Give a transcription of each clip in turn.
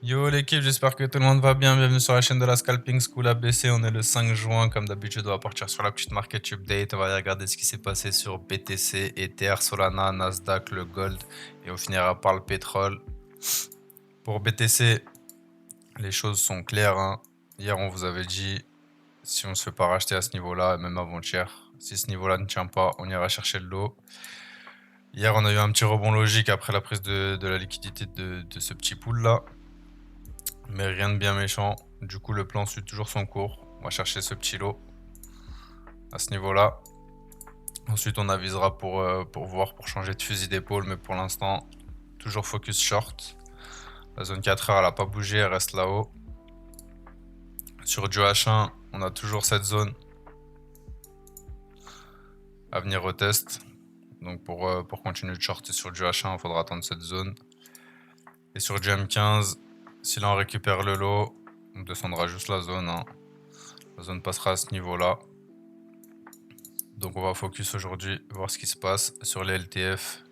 Yo l'équipe, j'espère que tout le monde va bien. Bienvenue sur la chaîne de la Scalping School ABC. On est le 5 juin, comme d'habitude, on va partir sur la petite market update. On va aller regarder ce qui s'est passé sur BTC, Ether, Solana, Nasdaq, le Gold et on finira par le pétrole. Pour BTC, les choses sont claires, hein. Hier, on vous avait dit, si on se fait pas racheter à ce niveau-là, même avant-hier, si ce niveau-là ne tient pas, on ira chercher le lot. Hier, on a eu un petit rebond logique après la prise de la liquidité de ce petit pool-là. Mais rien de bien méchant. Du coup, le plan suit toujours son cours. On va chercher ce petit lot à ce niveau-là. Ensuite, on avisera pour voir, pour changer de fusil d'épaule. Mais pour l'instant, toujours focus short. La zone 4 heures, elle n'a pas bougé, elle reste là-haut. Sur du H1, on a toujours cette zone à venir au test. Donc pour continuer de shorter sur du H1, il faudra attendre cette zone. Et sur du M15, si là on récupère le lot, on descendra juste la zone, hein. La zone passera à ce niveau-là. Donc on va focus aujourd'hui, voir ce qui se passe sur les LTF.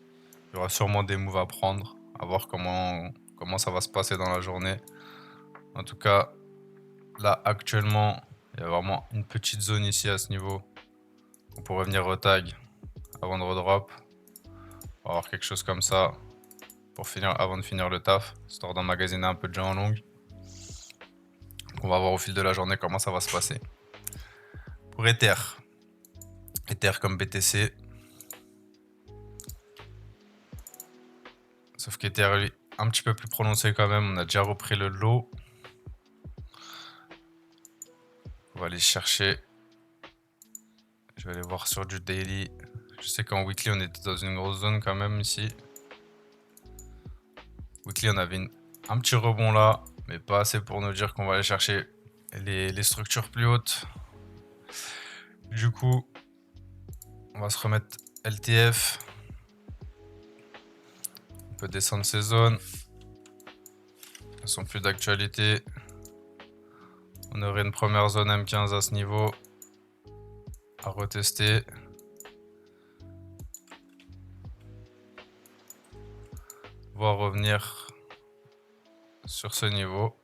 Il y aura sûrement des moves à prendre, à voir comment ça va se passer dans la journée. En tout cas, là actuellement, il y a vraiment une petite zone ici à ce niveau. On pourrait venir retag avant de redrop. On va avoir quelque chose comme ça pour finir, avant de finir le taf, histoire d'emmagasiner un peu de gens en longue. Donc on va voir au fil de la journée comment ça va se passer. Pour Ether, Ether comme BTC. Sauf qu'Ether, lui, un petit peu plus prononcé quand même. On a déjà repris le lot. On va aller chercher. Je vais aller voir sur du daily. Je sais qu'en weekly, on était dans une grosse zone quand même ici. Weekly, on avait un petit rebond là, mais pas assez pour nous dire qu'on va aller chercher les structures plus hautes. Du coup, on va se remettre LTF. On peut descendre ces zones. Elles sont plus d'actualité. On aurait une première zone M15 à ce niveau à retester. Voir revenir sur ce niveau.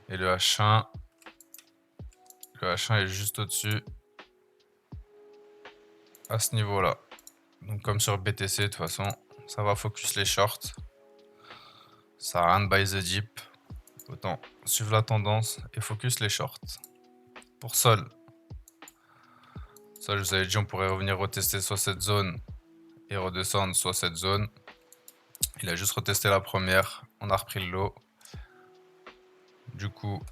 Et le H1. Le H1 est juste au-dessus. À ce niveau-là. Donc comme sur BTC, de toute façon, ça va focus les shorts. Ça a rien de buy the dip. Autant suivre la tendance et focus les shorts. Pour Sol. Sol, je vous avais dit, on pourrait revenir retester soit cette zone et redescendre, soit cette zone. Il a juste retesté la première. On a repris le lot. Du coup,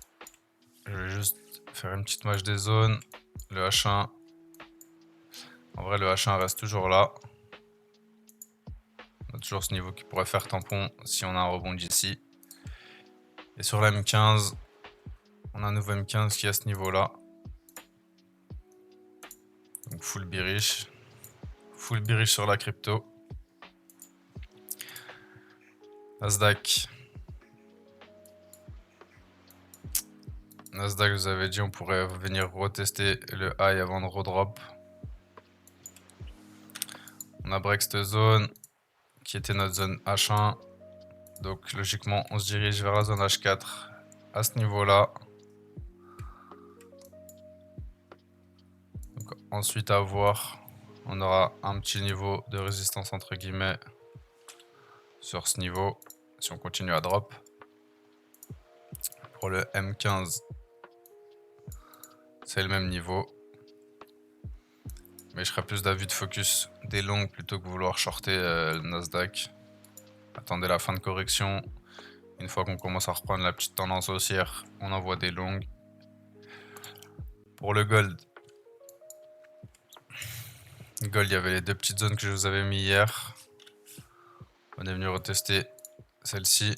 je vais juste faire une petite match des zones. Le H1. En vrai, le H1 reste toujours là. On a toujours ce niveau qui pourrait faire tampon si on a un rebond d'ici. Et sur la M15, on a un nouveau M15 qui est à ce niveau-là. Donc full bearish. Full bearish sur la crypto. Nasdaq. Nasdaq, je vous avais dit, on pourrait venir retester le high avant de redrop. On a break cette zone qui était notre zone H1. Donc logiquement, on se dirige vers la zone H4 à ce niveau-là. Ensuite à voir, on aura un petit niveau de résistance entre guillemets sur ce niveau si on continue à drop. Pour le M15, c'est le même niveau. Mais je serais plus d'avis de focus des longues plutôt que vouloir shorter le Nasdaq. Attendez la fin de correction. Une fois qu'on commence à reprendre la petite tendance haussière, on envoie des longues. Pour le gold, il y avait les deux petites zones que je vous avais mis hier. On est venu retester celle-ci.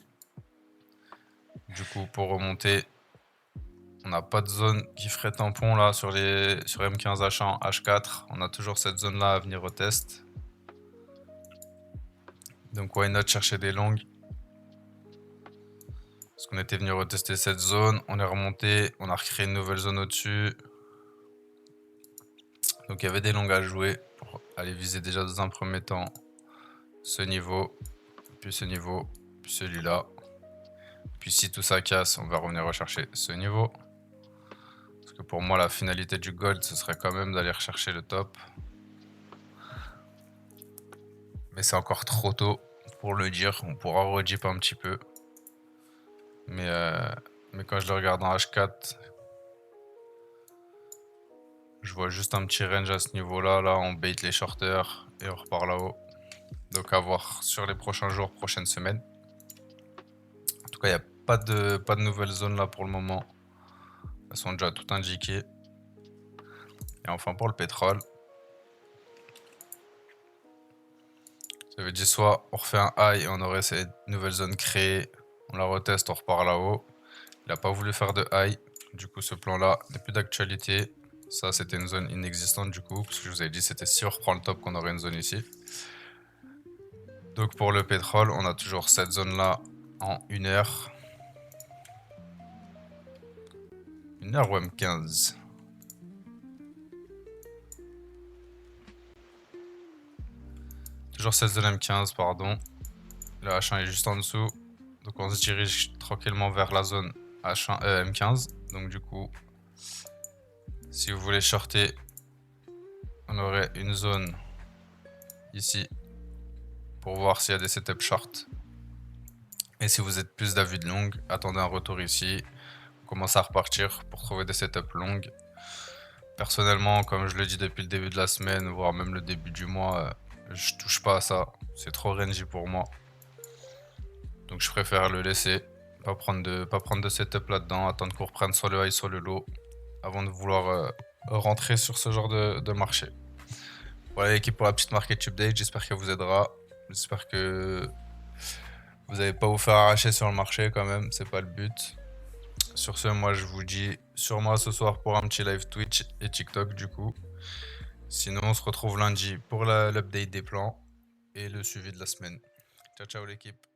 Du coup, pour remonter, on n'a pas de zone qui ferait tampon là sur M15 H1, H4. On a toujours cette zone là à venir retest. Donc why not chercher des longues. Parce qu'on était venu retester cette zone, on est remonté, on a recréé une nouvelle zone au-dessus. Donc il y avait des longues à jouer pour aller viser déjà dans un premier temps ce niveau. puis ce niveau, puis celui-là. Puis si tout ça casse, on va revenir rechercher ce niveau. Parce que pour moi, la finalité du gold, ce serait quand même d'aller rechercher le top. Mais c'est encore trop tôt pour le dire. On pourra redip un petit peu. Mais quand je le regarde en H4, je vois juste un petit range à ce niveau-là. Là, on bait les shorters et on repart là-haut. Donc à voir sur les prochains jours, prochaines semaines. En tout cas, il n'y a pas de nouvelles zones là pour le moment. Elles sont déjà toutes indiquées. Et enfin pour le pétrole. Ça veut dire soit on refait un high et on aurait cette nouvelle zone créée. On la reteste, on repart là-haut. Il n'a pas voulu faire de high. Du coup, ce plan-là n'est plus d'actualité. Ça, c'était une zone inexistante du coup. Parce que je vous avais dit, c'était si on reprend le top qu'on aurait une zone ici. Donc pour le pétrole, on a toujours cette zone-là en 1 heure. 1 heure ou M15. Toujours cette zone M15, pardon. Le H1 est juste en dessous. Donc on se dirige tranquillement vers la zone H1, M15. Donc du coup, si vous voulez shorter, on aurait une zone ici pour voir s'il y a des setups short. Et si vous êtes plus d'avis de longue, attendez un retour ici. Commencez à repartir pour trouver des setups longues. Personnellement, comme je le dis depuis le début de la semaine, voire même le début du mois, je touche pas à ça. C'est trop rangy pour moi. Donc je préfère le laisser. Pas prendre de setup là-dedans. Attendre qu'on reprenne soit le high, soit le low. Avant de vouloir rentrer sur ce genre de marché. Voilà l'équipe pour la petite market update. J'espère qu'elle vous aidera. J'espère que vous n'allez pas vous faire arracher sur le marché quand même. C'est pas le but. Sur ce, moi je vous dis sûrement ce soir pour un petit live Twitch et TikTok du coup. Sinon, on se retrouve lundi pour l'update des plans et le suivi de la semaine. Ciao, ciao l'équipe.